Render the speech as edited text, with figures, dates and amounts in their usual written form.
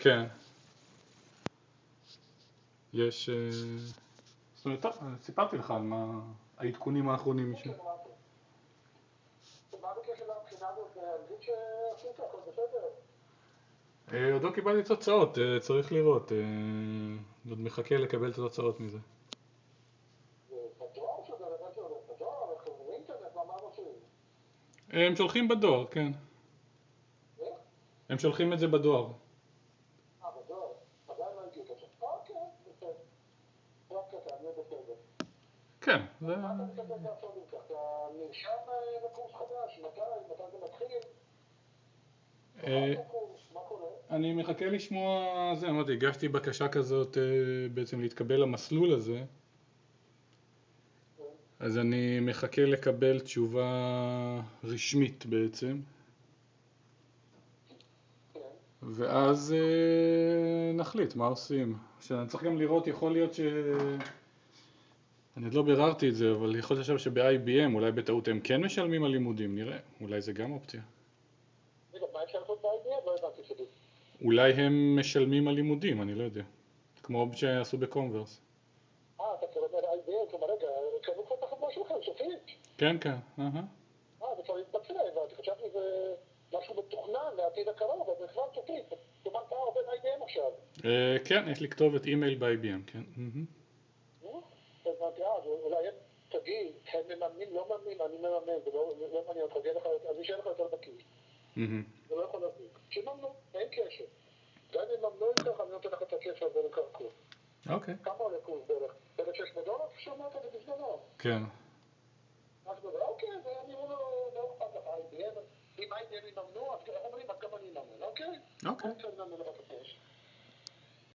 כן. יש... זאת אומרת, טוב, סיפרתי לך על מה העדכונים האחרונים משם. מה בקשר לבחינה הזאת? להגיד שעשית הכל בסדר? עוד לא קיבלתי תוצאות, צריך לראות. עוד מחכה לקבל את התוצאות מזה. בדואר שזה באמת הולך בדואר, אנחנו באינטרנט, מה עושים? הם שולחים בדואר, כן. איך? הם שולחים את זה בדואר. בדואר. עדיין לא הייתי את זה. אוקיי, בסדר. רק קטן, יהיה בסדר. כן, זה... מה אתה מתכוון לעשות עם כך? אתה נרשם לקורס חדש? מתי זה מתחיל? מה קורה? אני מחכה לשמוע, זה אמרתי, הגשתי בקשה כזאת בעצם להתקבל למסלול הזה, אז אני מחכה לקבל תשובה רשמית בעצם, ואז נחליט מה עושים. שאני צריך גם לראות, יכול להיות אני עוד לא ביררתי את זה, אבל יכול להיות שב-IBM, אולי בטעות הם כן משלמים על לימודים, נראה, אולי זה גם אופציה. רגע, מה אפשר לעשות ב-IBM? לא הבנתי שלי. אולי הם משלמים על לימודים, אני לא יודע. כמו שעשו בקומברס. אתה קורא ל-IBM, כלומר רגע, קנו כבר את החברה שלכם, סופית? כן, כן, זה כבר התבצע, הבנתי, חשבתי שזה משהו מתוכנן לעתיד הקרוב, אבל זה כבר סופית. כלומר, אתה עובד IBM עכשיו. כן, יש לי כתובת אימייל ב-IBM, כן. הבנתי, אז אולי הם תגיד, הם מממנים, לא מממנים, אני מממן, זה לא מעניין אותך, אז יישאר לך יותר בכיס. זה לא יכול להזיק. שיממנו, אין קשר. גם אם ממנו עם כך, אני נותן לך את הקשר הזה לקרקור. אוקיי. כמה עולה קורס בערך? $1,600? שמעת את זה בזמנו? כן. אוקיי, ואני אומר לו, לא אכפת לך, IBM, אם IBM יממנו, אז אומרים, אז גם אני אממן, אוקיי? אוקיי. אני רוצה לממן לך את הקורס.